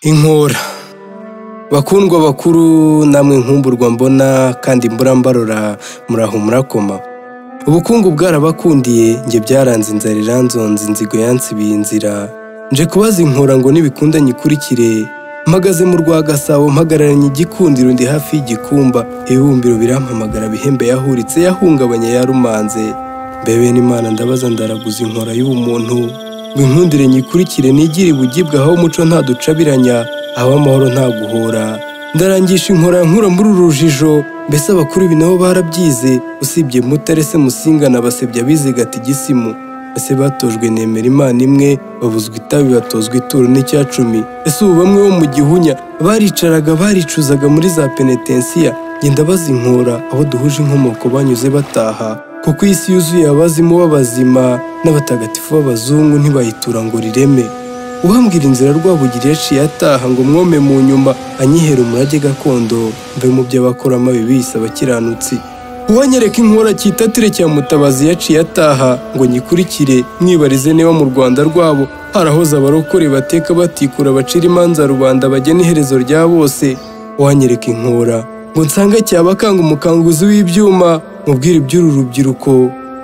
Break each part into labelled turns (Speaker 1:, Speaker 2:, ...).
Speaker 1: Inkora bakundwa bakuru namwe nkumburwa mbona kandi mbura mbarora muraho murakoma. Ubukungu bwarabakundiye nge byaranze inzara iranzonze inzigo yansibiye inzira. Nje kubaza inkora ngo nibikunda nyikurikire. Mpagaze mu Rwagasabo mpagararanye igikundiro ndi hafi y'igikumba. Ibibumbiro birampamagara bihembe yahuritse yahungabanye yarumanze. Mbebe n'Imana ndabaza ndaraguza inkora y'ubumuntu. Winkundire nyikurikire nigire ibugibwa aho umuco ntaducabiranya aho amahoro nta guhora. Ndarangisha inkora nkura muri urujijo mbese abakuru ibi nabo barabyize usibye Mutare se Musinga nabasebya bizigata igisimu. Ese batojwe nemera Imana imwe babuzwa itabi batozwa ituro n'icyacumi. Ese ubu bamwe bo mu gihunya baricaraga baricuzaga muri za penetensiya. Ngenda baza inkora aho duhuje inkomoko banyuze bataha kuko isi yuzuye abazimu b'abazima n'abatagatifu b'abazungu ntibayitura ngo rireme. Ubambwira inzira Rwabugiri yaciye ataha ngo mwome mu nyuma anyihera umurage gakondo mbe mu by'abakora amabi bise abakiranutsi. Uwanyereka inkora cyitatire cya Mutabazi yaciye ataha ngo nyikurikire mwibarize niba mu Rwanda rwabo harahoze abarokore bateka batikura bacira imanza rubanda bagena iherezo rya bose. Uwanyereka inkora ngo nsanga cyabakanga umukanguzi w'ibyuma mubwira iby'uru rubyiruko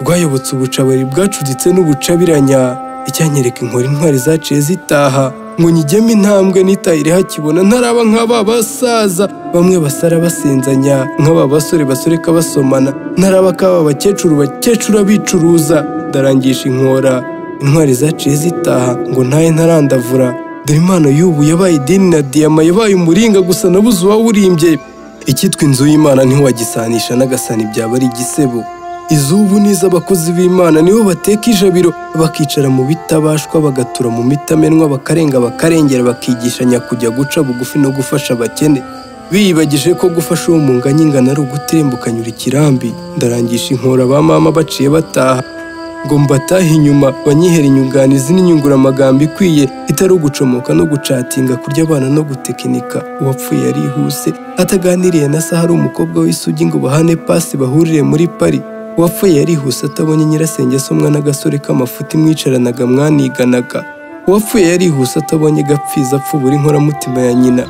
Speaker 1: rwayobotse ubucabari bwacuditse n'ubucabiranya. Icyanyereka inkora intwari zaciye zitaha ngo nyigeme intambwe nitahire hakibona ntaraba nk'aba basaza bamwe basara basenzanya nk'aba basore basoreka basomana ntaraba k'aba bakecuru bicuruza. Ndarangisha inkora intwari zaciye zitaha ngo ntaye ntarandavura. Dore impano y'ubu yabaye idini na diyama yabaye umuringa gusa nabuze uwawurimbye. Icyitwa inzu y'Imana ntiwagisanisha n'agasani byaba ari igisebo. Izubu n'iz'abakozi b'Imana nibo bateka ijabiro bakicara mu bitabashwa bagatura mu mitamenwa bakarenga bakarengera bakigishanya kujya guca bugufi no gufasha abakene biyibagije ko gufasha uwo munganya ingana ari ugutirembukanyura ikirambi. Ndarangisha inkora ba mama baciye bataha ngo mbatahe inyuma banyihera inyunganizi n'inyunguramagambo ikwiye itari ugucomoka no gucatinga kurya abana no gutekinika. Uwapfuye yarihuse ataganiriye na se hari umukobwa w'isugi ngo bahane pasi bahurire muri Pari. Uwapfuye yarihuse atabonye nyirasenge asomwa n'agasore k'amafuti mwicaranaga mwaniganaga. Uwapfuye yarihuse atabonye gapfiza apfubura inkoramutima ya nyina.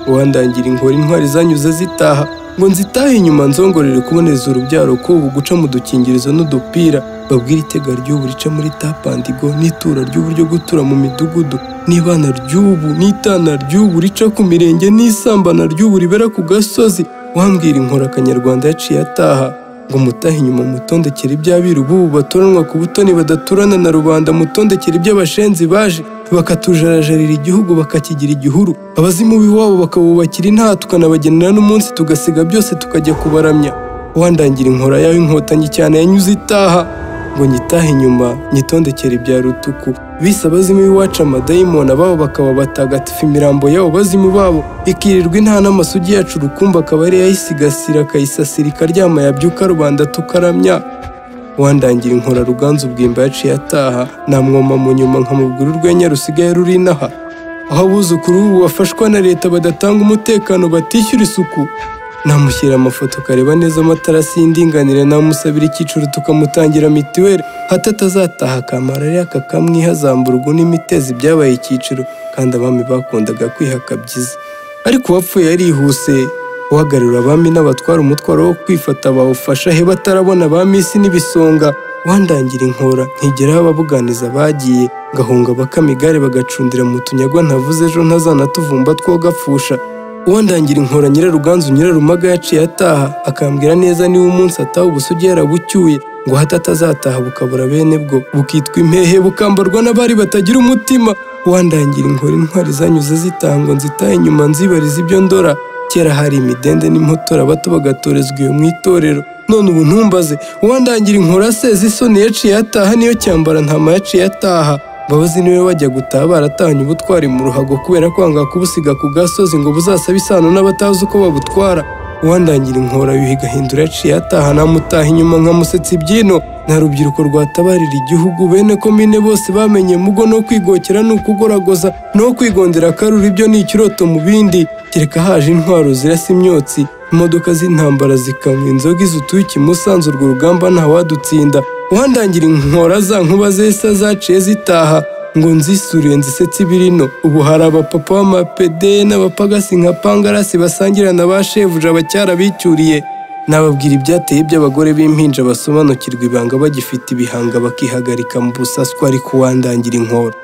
Speaker 1: Uwandangira inkora intwari zanyuze zitaha ngo nzitahe inyuma nzongorere kuboneza urubyaro ko ubu guca mu dukingirizo n'udupira. Babwira itega ry'ubu rica muri tapandigo n'itura ry'uburyo gutura mu midugudu n'ibana ry'ubu n'itana ry'ubu rica ku mirenge n'isambana ry'ubu ribera ku gasozi. Wambwira inkora akanyarwanda yaciye ataha ngo mutahe inyuma mutondekere iby'abiru bubu batoranwa ku butoni badaturana na rubanda mutondekere iby'abashenzi baje bakatujarajarira igihugu bakakigira igihuru. Abazimu b'iwabo bakabubakira intaha tukanabagenera n'umunsi tugasiga byose tukajya kubaramya. Uwandangira inkora yawe inkotanyi cyane yanyuze itaha ngo nyitahe inyuma nyitondekere ibya rutuku bise abazimu b'iwacu amadayimoni ababo bakaba batagatifu imirambo yabo bazimu babo ikirirwa intaha n'amasugi yacu urukumba akaba ari yayisigasira akayisasira ikaryama yabyuka rubanda tukaramya. Uwandangira inkora Ruganzu Bwimba yaciye ataha namwoma mu nyuma nkamubwira urwenya rusigaye ruri inaha aho abuzukuru ubu bafashwa na leta badatanga umutekano batishyura isuku. Namushyira amafoto kareba neza amatarasi y'indinganire namusabira icyiciro tukamutangira mitiweli hato atazataha akamarariya kakamwihazamburwa n'imitezi byabaye icyiciro kandi abami bakundaga kwihakabyiza. Ariko uwapfuye yarihuse uhagarura abami n'abatwara umutwaro wo kwifata bawufasha he batarabona abami isi n'ibisonga. Wandangira inkora nkigeraho ababuganiza bagiye ngahunga bakamigare bagacundira mu tunyagwa ntavuze ejo ntazanatuvumba twogapfusha. Uwandangira inkora Nyiraruganzu Nyirarumaga yaciye ataha akambwira neza niba umunsi ataha ubusugi yarabucyuye ngo hato atazataha bukabura bene bwo bukitwa impehe bukambarwa n'abari batagira umutima. Uwandangira inkora intwari zanyuze zitaha ngo nzitahe inyuma nzibariza ibyo ndora. Kera hari imidende n'impotora bato bagatorezwa iyo mu itorero none ubu ntumbaze. Uwandangira inkora aseza isoni yaciye ataha niyo cyambara ntama yaciye ataha. Mbabazi niwe bajya gutaha baratahanye ubutwari mu ruhago kubera kwanga kubusiga ku gasozi ngo buzasabe isano n'abatazi uko babutwara. Uwandangira inkora yuhi gahindura yaciye ataha namutaha inyuma nkamusetsa ibyino. Nta rubyiruko rwatabarira igihugu bene komine bose bamenye mugo no kwigokera n'ukugoragoza no kwigondera akarura ibyo ni ikiroto mu bindi. Kereka haje intwaro zirasa imyotsi imodoka z'intambara zikanywa inzoga izutuye ikimusanze urwo rugamba ntawadutsinda. Uwandangira inkora za nkuba zesa zaciye zitaha ngo nzisuriye nzisetse ibirino. Ubu hari abapapa b'amapede n'abapagasi nka Pangarasi basangira na ba shebuja abacyara bicyuriye. Nababwira ibyateye by'abagore b'impinja basobanukirwa ibanga bagifite ibihanga bakihagarika mu busaswa ariko wandangira inkoro.